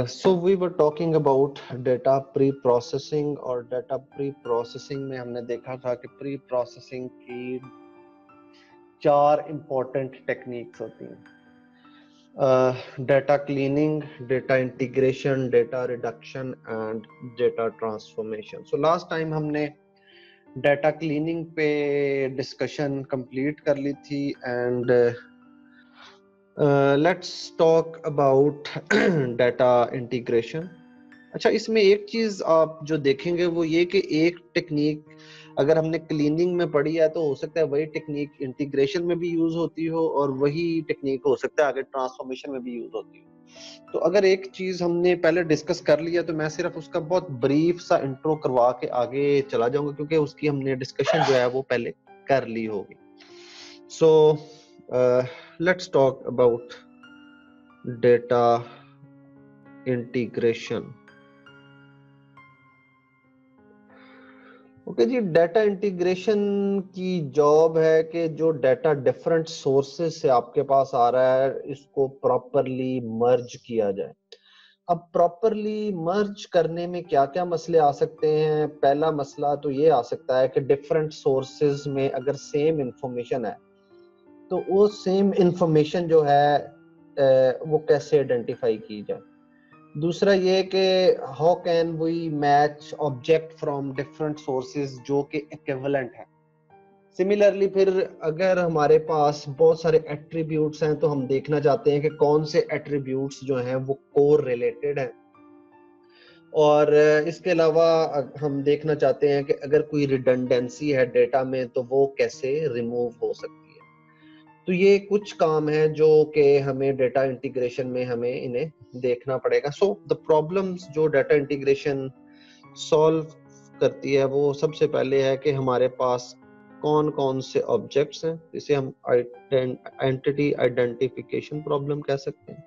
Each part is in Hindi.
So we were talking about data pre-processing और data pre-processing में हमने देखा था कि pre-processing की 4 important techniques होती हैं, data cleaning, data integration, data reduction and data transformation. So last time हमने data cleaning पे discussion complete कर ली थी and let's talk about data integration. अच्छा, इसमें एक चीज आप जो देखेंगे वो ये कि एक टेक्निक अगर हमने क्लीनिंग में पढ़ी है तो हो सकता है वही टेक्निक इंटीग्रेशन में भी यूज होती हो और वही टेक्निक हो सकता है आगे ट्रांसफॉर्मेशन में भी यूज होती हो। तो अगर एक चीज हमने पहले डिस्कस कर लिया तो मैं सिर्फ उसका बहुत ब्रीफ सा इंट्रो करवा के आगे चला जाऊंगा क्योंकि उसकी हमने डिस्कशन जो है वो पहले कर ली होगी। So let's talk about data integration. Okay जी, डाटा इंटीग्रेशन की जॉब है कि जो डाटा डिफरेंट सोर्सेज से आपके पास आ रहा है इसको प्रॉपरली मर्ज किया जाए। अब प्रॉपरली मर्ज करने में क्या क्या मसले आ सकते हैं? पहला मसला तो ये आ सकता है कि डिफरेंट सोर्सेज में अगर सेम इंफॉर्मेशन है तो वो सेम इंफॉर्मेशन जो है वो कैसे आइडेंटिफाई की जाए। दूसरा ये कि how can we match object from different sources जो कि इक्विवेलेंट है। सिमिलरली फिर अगर हमारे पास बहुत सारे एट्रीब्यूट्स हैं तो हम देखना चाहते हैं कि कौन से एट्रीब्यूट्स जो हैं वो कोर रिलेटेड हैं, और इसके अलावा हम देखना चाहते हैं कि अगर कोई रिडंडेंसी है डेटा में तो वो कैसे रिमूव हो सकती है। तो ये कुछ काम है जो कि हमें डेटा इंटीग्रेशन में हमें इन्हें देखना पड़ेगा। सो द प्रॉब्लम्स जो डाटा इंटीग्रेशन सॉल्व करती है वो सबसे पहले है कि हमारे पास कौन कौन से ऑब्जेक्ट्स हैं, जिसे हम एंटिटी आइडेंटिफिकेशन प्रॉब्लम कह सकते हैं।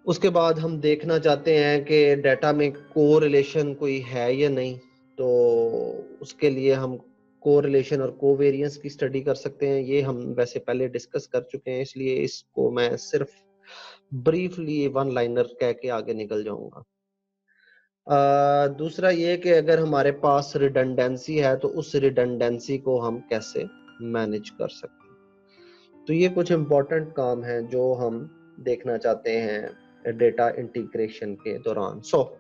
उसके बाद हम देखना चाहते हैं कि डाटा में कोरिलेशन कोई है या नहीं, तो उसके लिए हम कोरिलेशन और कोवेरियंस की स्टडी कर सकते हैं। ये हम वैसे पहले डिस्कस कर चुके हैं, इसलिए इसको मैं सिर्फ ब्रीफली वन लाइनर कह के आगे निकल जाऊंगा। दूसरा ये कि अगर हमारे पास रिडंडेंसी है तो उस रिडंडेंसी को हम कैसे मैनेज कर सकते हैं। तो ये कुछ इंपॉर्टेंट काम है जो हम देखना चाहते हैं डेटा इंटीग्रेशन के दौरान। सो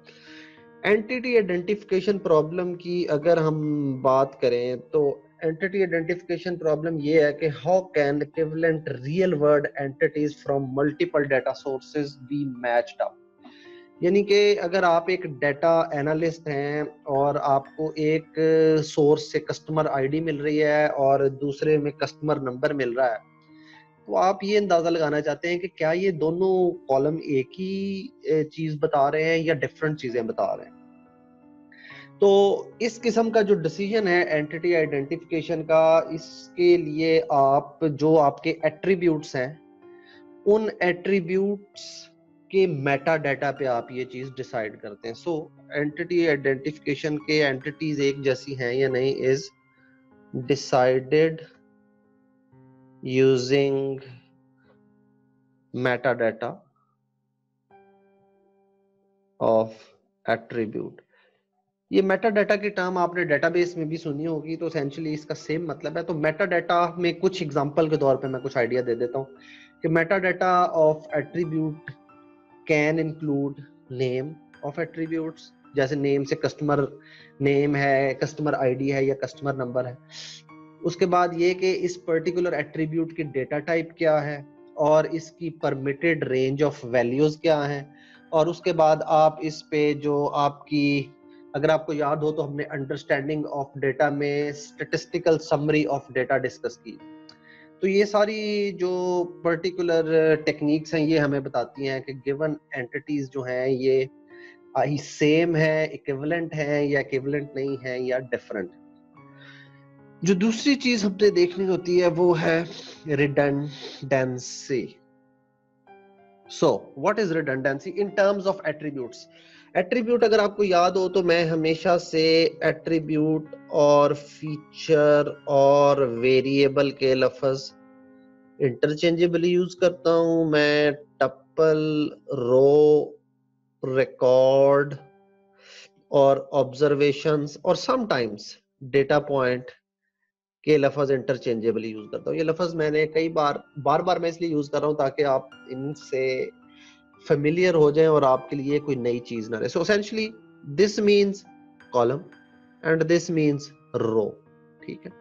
एंटिटी आइडेंटिफिकेशन प्रॉब्लम की अगर हम बात करें तो एंटिटी आइडेंटिफिकेशन प्रॉब्लम ये है कि how can equivalent real world entities from multiple data sources be matched up. यानी कि अगर आप एक डाटा एनालिस्ट हैं और आपको एक सोर्स से कस्टमर आईडी मिल रही है और दूसरे में कस्टमर नंबर मिल रहा है, तो आप ये अंदाजा लगाना चाहते हैं कि क्या ये दोनों कॉलम एक ही चीज बता रहे हैं या डिफरेंट चीजें बता रहे हैं। तो इस किस्म का जो डिसीजन है एंटिटी आइडेंटिफिकेशन का, इसके लिए आप जो आपके एट्रीब्यूट्स हैं उन एट्रीब्यूट्स के मेटा डाटा पे आप ये चीज डिसाइड करते हैं। सो एंटिटी आइडेंटिफिकेशन के एंटिटीज एक जैसी हैं या नहीं is decided using Meta data of attribute. ये मेटा डाटा की टर्म आपने डेटाबेस में भी सुनी होगी, तो एसेंशियली इसका सेम मतलब है। तो मेटा डाटा में कुछ एग्जांपल के तौर पे मैं कुछ आइडिया दे देता हूँ कि Meta data of attribute can include name of attributes, जैसे नेम से कस्टमर नेम है, कस्टमर आईडी है या कस्टमर नंबर है। उसके बाद ये कि इस पर्टिकुलर एट्रीब्यूट की डेटा टाइप क्या है और इसकी परमिटेड रेंज ऑफ वैल्यूज क्या हैं। और उसके बाद आप इस पे जो आपकी, अगर आपको याद हो तो हमने अंडरस्टैंडिंग ऑफ डेटा में statistical summary of data discuss की। तो ये सारी जो पर्टिकुलर टेक्निक्स हैं ये हमें बताती हैं कि गिवन एंटिटीज जो हैं ये सेम है, इक्विवेलेंट है या इक्विवेलेंट नहीं है या डिफरेंट। जो दूसरी चीज हमने देखनी होती है वो है redundancy. So what is redundancy in terms of attributes? Attribute अगर आपको याद हो तो मैं हमेशा से एट्रीब्यूट और फीचर और वेरिएबल के लफ्ज इंटरचेंजेबली यूज करता हूं। मैं एग्जांपल रो, रिकॉर्ड और ऑब्जर्वेशंस और समटाइम्स डेटा पॉइंट के लफ्ज इंटरचेंजेबली यूज करता हूँ। ये लफ्ज मैंने कई बार बार मैं इसलिए यूज कर रहा हूँ ताकि आप इनसे फेमिलियर हो जाएं और आपके लिए कोई नई चीज ना रहे। So essentially this means column and this means row. ठीक है,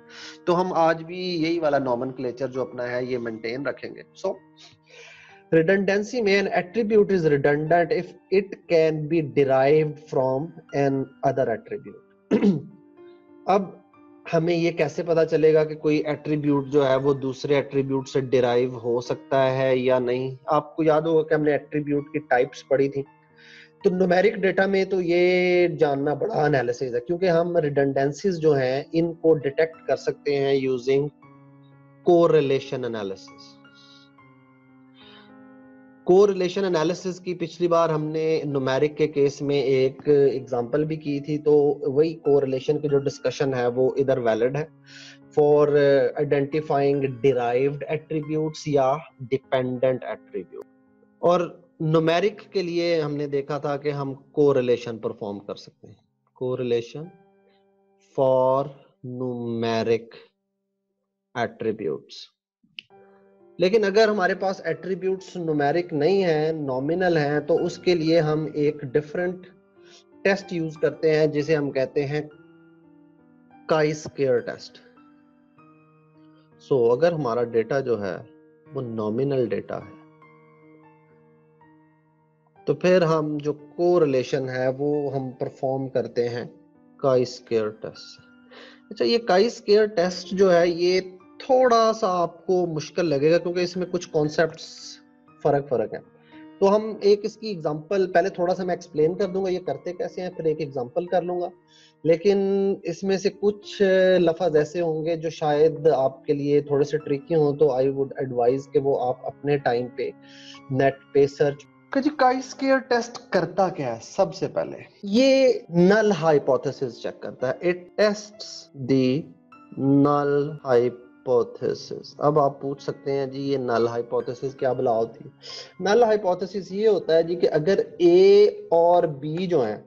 तो हम आज भी यही वाला नॉमेनक्लेचर जो अपना है ये मेंटेन रखेंगे। सो redundancy में an attribute is redundant if it can be derived from an other attribute। अब हमें ये कैसे पता चलेगा कि कोई एट्रीब्यूट जो है वो दूसरे एट्रीब्यूट से डिराइव हो सकता है या नहीं? आपको याद होगा कि हमने एट्रीब्यूट की टाइप्स पढ़ी थी। तो न्यूमेरिक डेटा में तो ये जानना बड़ा एनालिसिस है, क्योंकि हम रिडंडेंसीज जो हैं इनको डिटेक्ट कर सकते हैं using correlation analysis. Correlation analysis की पिछली बार हमने न्यूमेरिक के केस में एक एग्जांपल भी की थी, तो वही कोरिलेशन की जो डिस्कशन है वो इधर वैलिड है फॉर आइडेंटिफाइंग डिराइव्ड एट्रीब्यूट्स या डिपेंडेंट एट्रीब्यूट। और न्यूमेरिक के लिए हमने देखा था कि हम कोरिलेशन परफॉर्म कर सकते हैं, कोरिलेशन फॉर न्यूमेरिक एट्रीब्यूट्स। लेकिन अगर हमारे पास एट्रीब्यूट्स न्यूमेरिक नहीं है, नॉमिनल हैं, तो उसके लिए हम एक डिफरेंट टेस्ट यूज करते हैं जिसे हम कहते हैं काई स्क्वायर टेस्ट। सो अगर हमारा डेटा जो है वो नॉमिनल डेटा है तो फिर हम जो कोरिलेशन है वो हम परफॉर्म करते हैं काई स्क्वायर टेस्ट। अच्छा, ये काई स्क्वायर टेस्ट जो है ये थोड़ा सा आपको मुश्किल लगेगा क्योंकि इसमें कुछ कॉन्सेप्ट्स फर्क है। तो हम एक इसकी एग्जांपल पहले थोड़ा सा मैं एक्सप्लेन कर दूंगा ये करते कैसे हैं, फिर एक एग्जांपल कर लूंगा। लेकिन इसमें से कुछ लफ्ज ऐसे होंगे जो शायद आपके लिए थोड़े से ट्रिकी हो, तो आई वुड एडवाइज कि वो आप अपने टाइम पे नेट पे सर्च। जी काई स्क्वायर टेस्ट करता क्या है? सबसे पहले ये नल हाइपोथेसिस चेक करता है। It tests the null hypothesis. अब आप पूछ सकते हैं जी ये नल हाइपोथेसिस क्या भला होती है? नल हाइपोथेसिस ये होता है जी कि अगर ए और बी जो हैं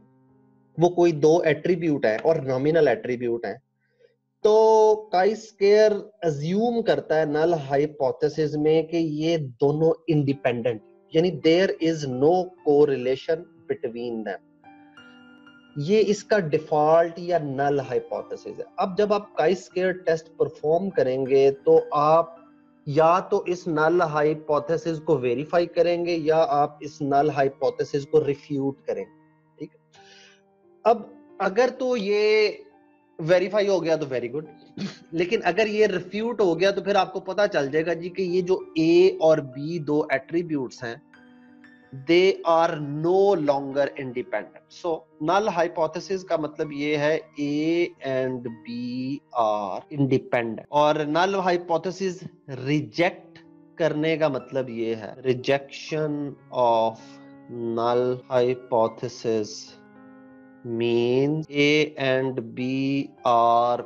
वो कोई दो एट्रीब्यूट है और नॉमिनल एट्रीब्यूट है, तो काई स्क्वायर अज्यूम करता है नल हाइपोथेसिस में कि ये दोनों इंडिपेंडेंट, यानी there is no correlation between them. ये इसका डिफॉल्ट या नल हाइपोथेसिस है। अब जब आप काई स्क्वायर टेस्ट परफॉर्म करेंगे तो आप या तो इस नल हाइपोथेसिस को वेरीफाई करेंगे या आप इस नल हाइपोथेसिस को रिफ्यूट करेंगे। ठीक है, अब अगर तो ये वेरीफाई हो गया तो वेरी गुड, लेकिन अगर ये रिफ्यूट हो गया तो फिर आपको पता चल जाएगा जी कि ये जो ए और बी दो एट्रीब्यूट्स हैं they are no longer independent. So null hypothesis का मतलब ये है A and B are independent, और null hypothesis reject करने का मतलब ये है rejection of null hypothesis means A and B are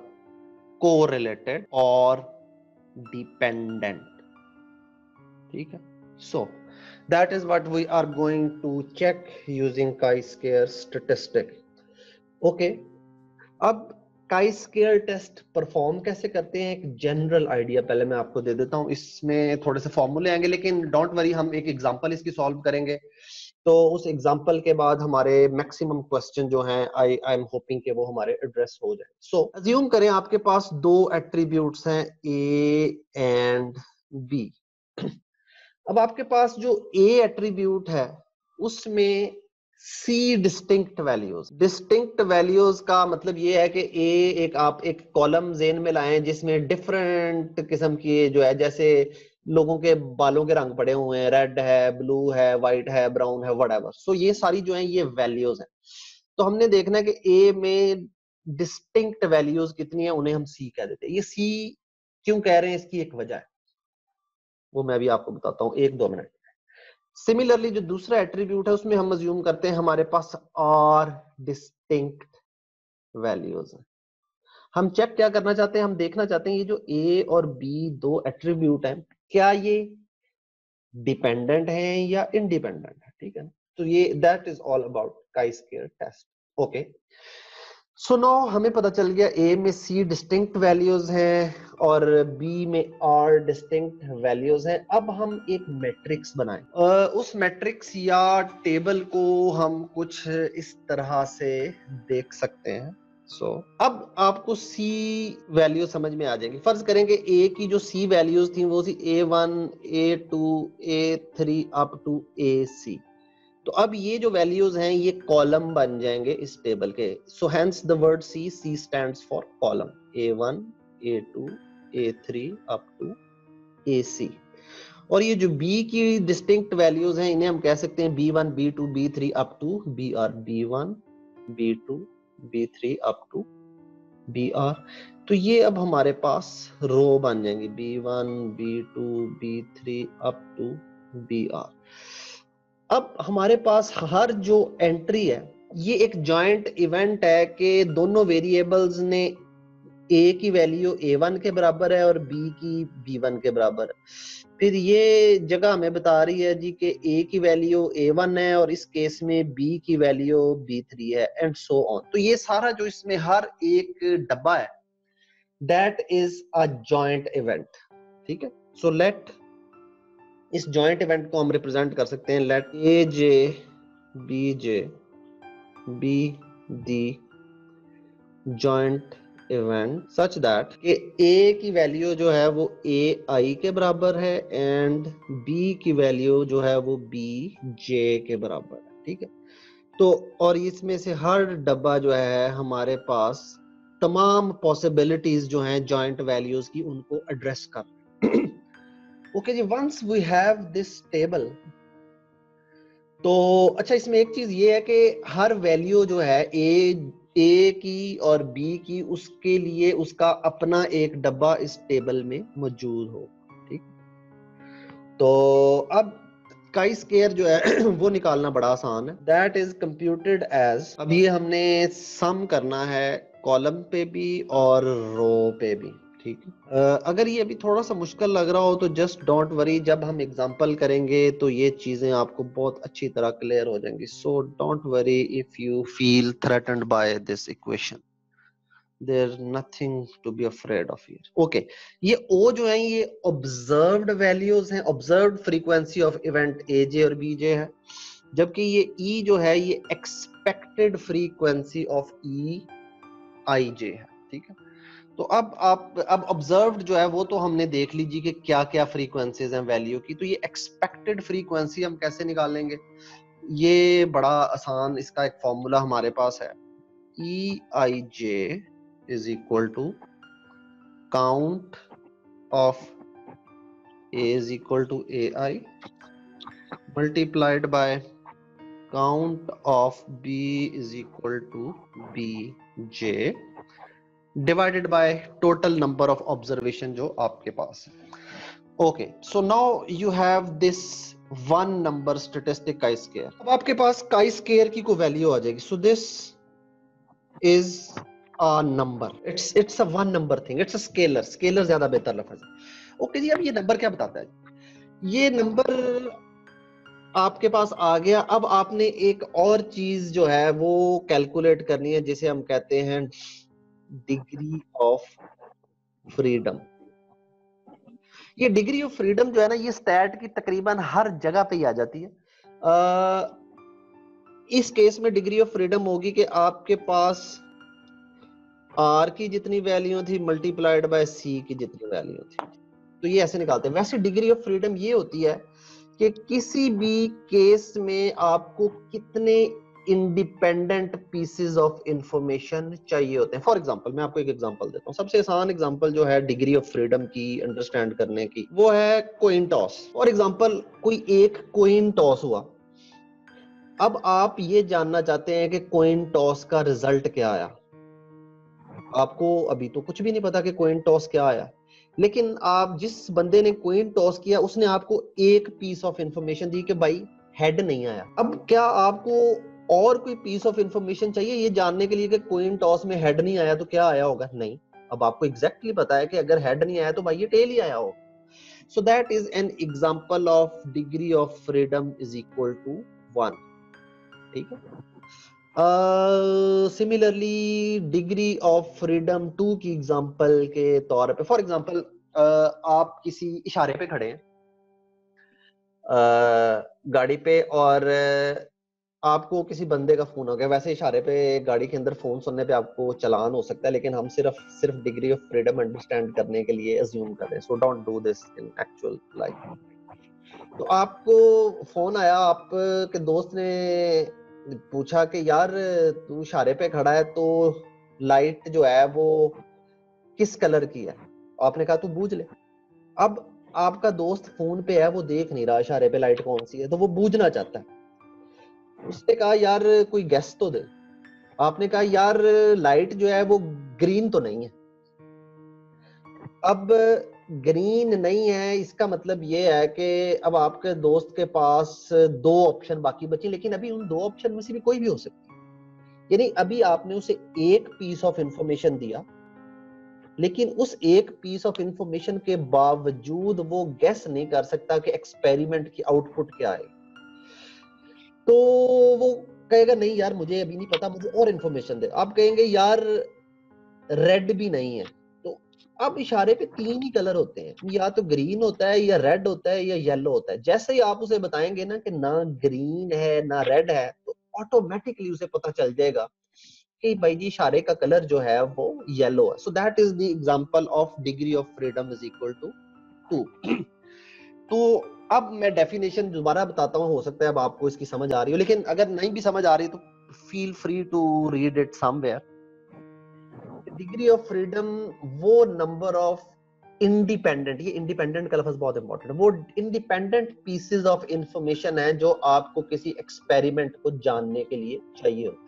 correlated or dependent. ठीक है, so that is what we are going to check using chi-square statistic. Okay, अब chi-square टेस्ट परफॉर्म कैसे करते हैं एक जनरल आइडिया पहले मैं आपको दे देता हूं। इसमें थोड़े से फॉर्मूले आएंगे लेकिन डोंट वरी, हम एक एग्जांपल इसकी सॉल्व करेंगे, तो उस एग्जांपल के बाद हमारे मैक्सिमम क्वेश्चन जो हैं आई एम होपिंग कि वो हमारे एड्रेस हो जाए। सो अज्यूम करें आपके पास दो एट्रीब्यूट्स हैं ए एंड बी। अब आपके पास जो ए एट्रीब्यूट है उसमें सी डिस्टिंक्ट वैल्यूज। डिस्टिंक्ट वैल्यूज का मतलब ये है कि ए एक आप एक कॉलम जेन में लाएं जिसमें डिफरेंट किस्म की जो है, जैसे लोगों के बालों के रंग पड़े हुए हैं, रेड है, ब्लू है, व्हाइट है, ब्राउन है, व्हाटएवर। सो ये सारी जो है ये वैल्यूज हैं। तो हमने देखना है कि ए में डिस्टिंक्ट वैल्यूज कितनी है, उन्हें हम सी कह देते हैं। ये सी क्यों कह रहे हैं इसकी एक वजह है, वो मैं भी आपको बताता हूं 1-2 मिनट। सिमिलरली जो दूसरा एट्रीब्यूट है उसमें हम अज्यूम करते हैं हमारे पास और डिस्टिंक्ट वैल्यूज हैं। हम चेक क्या करना चाहते हैं, हम देखना चाहते हैं ये जो ए और बी दो एट्रीब्यूट हैं क्या ये डिपेंडेंट है या इंडिपेंडेंट है, ठीक है ना। तो ये that is all about chi square test. Okay, so now हमें पता चल गया ए में सी डिस्टिंक्ट वैल्यूज हैं और बी में आर डिस्टिंक्ट वैल्यूज हैं। अब हम एक मैट्रिक्स बनाएं। उस मैट्रिक्स या टेबल को हम कुछ इस तरह से देख सकते हैं। अब आपको सी वैल्यू समझ में आ जाएंगी। फर्ज करेंगे ए की जो सी वैल्यूज थी वो थी A1 A2 A3 up to AC। तो अब ये जो वैल्यूज हैं ये कॉलम बन जाएंगे इस टेबल के। So hence the word C stands for column, A1 A2 A3 up to AC। और ये जो B की डिस्टिंक्ट वैल्यूज हैं इन्हें हम कह सकते हैं B1 B2 B3 up to BR, B1 B2 B3 up to BR। तो ये अब हमारे पास रो बन जाएंगे B1 B2 B3 up to BR। अब हमारे पास हर जो एंट्री है ये एक जॉइंट इवेंट है कि दोनों वेरिएबल्स ने ए की वैल्यू A1 के बराबर है और बी की B1 के बराबर है। फिर ये जगह हमें बता रही है जी कि ए की वैल्यू A1 है और इस केस में बी की वैल्यू B3 है एंड सो ऑन। तो ये सारा जो इसमें हर एक डब्बा है that is a joint event, ठीक है। सो लेट इस जॉइंट इवेंट को हम रिप्रेजेंट कर सकते हैं, let A J B J be the joint event such that कि ए की वैल्यू जो है वो ए आई के बराबर है एंड बी की वैल्यू जो है वो बी जे के बराबर है, ठीक है। तो और इसमें से हर डब्बा जो है हमारे पास तमाम पॉसिबिलिटीज जो हैं जॉइंट वैल्यूज की उनको एड्रेस कर। ओके जी, once we have this table तो अच्छा इसमें एक चीज ये है कि हर वैल्यू जो है ए की और बी की उसके लिए उसका अपना एक डब्बा इस टेबल में मौजूद हो, ठीक। तो अब काई स्क्वायर जो है वो निकालना बड़ा आसान है। दैट इज कंप्यूटेड एज, अब ये हमने सम करना है कॉलम पे भी और रो पे भी, ठीक है। अगर ये अभी थोड़ा सा मुश्किल लग रहा हो तो जस्ट डोंट वरी, जब हम एग्जांपल करेंगे तो ये चीजें आपको बहुत अच्छी तरह क्लियर हो जाएंगी। So don't worry if you feel threatened by this equation, there's nothing to be afraid of here. Okay, ये O जो है ये observed values हैं, observed frequency of event AJ और BJ है, जबकि ये E जो है ये expected frequency of EIJ है, ठीक है। तो अब observed जो है वो तो हमने देख लीजिए कि क्या क्या frequencies हैं वैल्यू की। तो ये expected frequency हम कैसे निकालेंगे, ये बड़ा आसान, इसका एक फॉर्मूला हमारे पास है, EIJ is equal to count of A is equal to AI multiplied by count of B is equal to BJ divided by total number of observation जो आपके पास है। Okay, so now you have this one number statistic chi square। अब आपके पास chi square की कोई वैल्यू आ जाएगी। So this is a number, it's a one number thing, it's a scalar ज्यादा बेहतर लफ्ज है। ओके जी, अब ये नंबर क्या बताता है, ये नंबर आपके पास आ गया। अब आपने एक और चीज जो है वो कैलकुलेट करनी है जिसे हम कहते हैं डिग्री ऑफ फ्रीडम। ये डिग्री ऑफ फ्रीडम जो है ना ये स्टैट की तकरीबन हर जगह पे ही आ जाती है। इस केस में डिग्री ऑफ फ्रीडम होगी कि आपके पास आर की जितनी वैल्यू थी मल्टीप्लाइड बाय सी की जितनी वैल्यू थी। तो ये ऐसे निकालते हैं। वैसे डिग्री ऑफ फ्रीडम ये होती है कि किसी भी केस में आपको कितने इंडिपेंडेंट पीसेस ऑफ इंफॉर्मेशन चाहिए होते हैं। फॉर एग्जांपल मैं आपको एक एग्जांपल देता हूँ। सबसे आसान एग्जांपल जो है डिग्री ऑफ फ्रीडम की अंडरस्टैंड करने की वो है कोइन टॉस। फॉर एग्जांपल कोई एक कोइन टॉस हुआ। अब आप ये जानना चाहते हैं कि कोइन टॉस का रिजल्ट क्या आया। आपको अभी तो कुछ भी नहीं पता कि कोइन टॉस क्या आया, लेकिन आप जिस बंदे ने कोइन टॉस किया उसने आपको एक पीस ऑफ इंफॉर्मेशन दी कि भाई हेड नहीं आया। अब क्या आपको और कोई पीस ऑफ इंफॉर्मेशन चाहिए ये जानने के लिए कि कोइन टॉस में हेड नहीं आया तो क्या आया होगा? नहीं। अब आपको एग्जैक्टली पता है कि अगर हेड नहीं आया तो भाई ये टेल ही आया होगा। So that is an example of degree of freedom is equal to 1. ठीक है। सिमिलरली डिग्री ऑफ फ्रीडम 2 की एग्जांपल के तौर पे, फॉर एग्जांपल आप किसी इशारे पे खड़े हैं गाड़ी पे, और आपको किसी बंदे का फोन हो गया। वैसे इशारे पे गाड़ी के अंदर फोन सुनने पे आपको चालान हो सकता है, लेकिन हम सिर्फ डिग्री ऑफ फ्रीडम अंडरस्टैंड करने के लिए अज्यूम कर रहे हैं। So don't do this in actual life. तो आपको फोन आया, आपके दोस्त ने पूछा कि यार तू इशारे पे खड़ा है तो लाइट जो है वो किस कलर की है। आपने कहा तू बूझ ले। अब आपका दोस्त फोन पे है, वो देख नहीं रहा इशारे पे लाइट कौन सी है, तो वो बूझना चाहता है। उसने कहा यार कोई गेस तो दे। आपने कहा यार लाइट जो है वो ग्रीन तो नहीं है। अब ग्रीन नहीं है, इसका मतलब ये है कि अब आपके दोस्त के पास 2 ऑप्शन बाकी बचे, लेकिन अभी उन 2 ऑप्शन में से भी कोई भी हो सकती है। यानी अभी आपने उसे एक पीस ऑफ इंफॉर्मेशन दिया, लेकिन उस एक पीस ऑफ इंफॉर्मेशन के बावजूद वो गेस नहीं कर सकता कि एक्सपेरिमेंट की आउटपुट क्या है। तो वो कहेगा नहीं यार मुझे अभी नहीं पता, मुझे और इंफॉर्मेशन दे। आप कहेंगे यार रेड भी नहीं है। तो अब इशारे पे 3 ही कलर होते हैं, या तो ग्रीन होता है, या रेड होता है, या येलो होता है। जैसे ही आप उसे बताएंगे ना कि ना ग्रीन है ना रेड है, तो ऑटोमेटिकली उसे पता चल जाएगा कि भाई जी इशारे का कलर जो है वो येलो है। So that is the example of degree of freedom is equal to 2। तो अब मैं डेफिनेशन दोबारा बताता हूँ, हो सकता है अब आपको इसकी समझ आ रही हो, लेकिन अगर नहीं भी समझ आ रही तो feel free to read it somewhere. Degree of freedom वो नंबर ऑफ इंडिपेंडेंट, ये इंडिपेंडेंट का लफ्ज बहुत इंपॉर्टेंट है, वो इंडिपेंडेंट पीसेस ऑफ इंफॉर्मेशन है जो आपको किसी एक्सपेरिमेंट को जानने के लिए चाहिए होती है।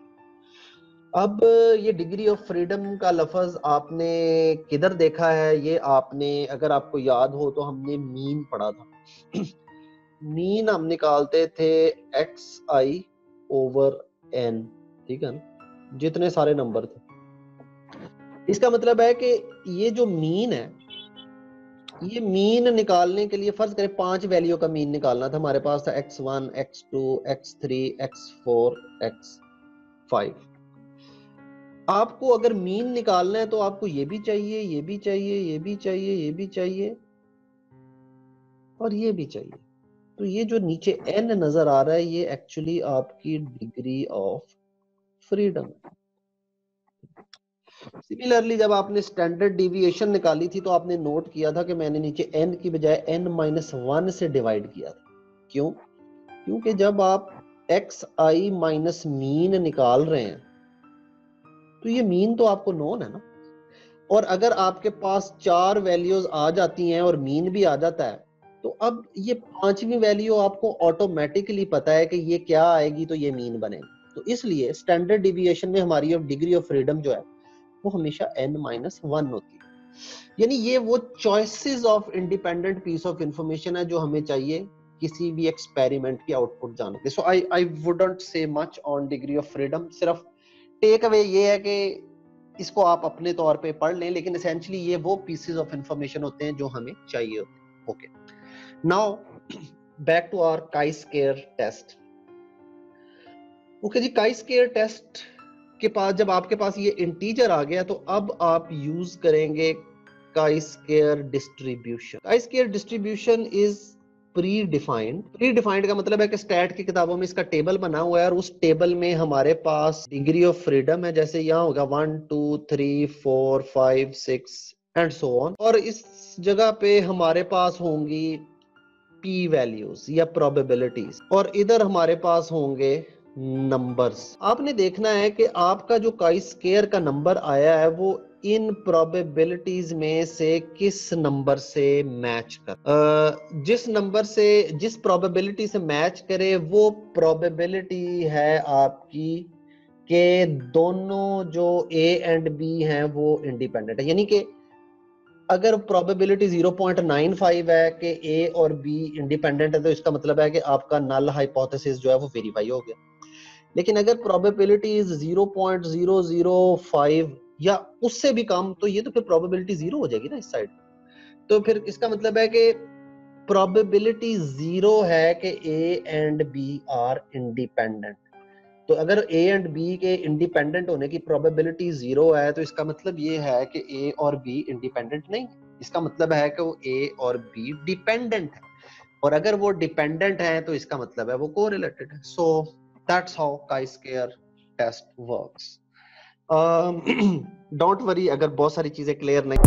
अब ये डिग्री ऑफ फ्रीडम का लफ्ज आपने किधर देखा है? ये आपने, अगर आपको याद हो तो हमने मीन पढ़ा था। मीन हम निकालते थे xi ओवर n, ठीक है ना, जितने सारे नंबर थे। इसका मतलब है कि ये जो मीन है, ये मीन निकालने के लिए फर्ज करें 5 वैल्यू का मीन निकालना था। हमारे पास था x1 x2 x3 x4 x5। आपको अगर मीन निकालना है तो आपको ये भी चाहिए, ये भी चाहिए, ये भी चाहिए, ये भी चाहिए और ये भी चाहिए। तो ये जो नीचे n नजर आ रहा है, ये एक्चुअली आपकी डिग्री ऑफ फ्रीडम है। सिमिलरली जब आपने स्टैंडर्ड डिविएशन निकाली थी तो आपने नोट किया था कि मैंने नीचे n की बजाय n-1 से डिवाइड किया था। क्यों? क्योंकि जब आप xi माइनस मीन निकाल रहे हैं तो ये मीन तो आपको नोन है ना, और अगर आपके पास 4 वैल्यूज आ जाती हैं और मीन भी आ जाता है, तो अब ये 5वीं वैल्यू आपको ऑटोमेटिकली पता है कि ये क्या आएगी तो ये मीन बनेगा। तो इसलिए स्टैंडर्ड डिविएशन में हमारी अब डिग्री ऑफ फ्रीडम जो है वो हमेशा n-1 होती है। यानी ये वो choices of independent piece of information है जो हमें चाहिए किसी भी एक्सपेरिमेंट की आउटपुट जानने के। So I wouldn't say much on degree of freedom. सिर्फ टेक अवे ये है कि इसको आप अपने तौर पे पढ़ लें, लेकिन एसेंशियली ये वो पीसेस ऑफ इंफॉर्मेशन होते हैं जो हमें चाहिए होते हैं। Okay, now back to our chi square test. Okay जी, काई स्क्वायर टेस्ट के पास जब आपके पास ये इंटीजर आ गया तो अब आप यूज करेंगे chi square distribution. Chi square distribution is pre defined. Pre defined का मतलब है कि स्टैट की किताबों में इसका टेबल बना हुआ है और उस टेबल में हमारे पास डिग्री ऑफ फ्रीडम है। जैसे यहाँ होगा 1 2 3 4 5 6 एंड सो ऑन, और इस जगह पे हमारे पास होंगी p वैल्यूज या प्रोबेबिलिटीज, और इधर हमारे पास होंगे नंबर्स। आपने देखना है कि आपका जो काई स्क्वायर का नंबर आया है वो इन प्रोबेबिलिटीज में से किस नंबर से मैच कर, जिस नंबर से, जिस प्रोबेबिलिटी से मैच करे वो प्रोबेबिलिटी है आपकी के दोनों जो a एंड b हैं वो इंडिपेंडेंट है। यानी कि अगर प्रोबेबिलिटी 0.95 है कि ए और बी इंडिपेंडेंट है, तो इसका मतलब है कि आपका नल हाइपोथेसिस जो है वो वेरीफाई हो गया। लेकिन अगर प्रोबेबिलिटी 0.005 या उससे भी कम, तो ये तो फिर प्रोबेबिलिटी 0 हो जाएगी ना इस साइड। तो फिर इसका मतलब है कि प्रोबेबिलिटी 0 है कि A and B are independent. तो अगर ए एंड बी के इंडिपेंडेंट होने की प्रोबेबिलिटी 0 है तो इसका मतलब ये है कि ए और बी इंडिपेंडेंट नहीं है। इसका मतलब है कि वो ए और बी डिपेंडेंट है, और अगर वो डिपेंडेंट है तो इसका मतलब है वो कोरिलेटेड है। So that's how chi-square test works. Don't worry अगर बहुत सारी चीजें क्लियर नहीं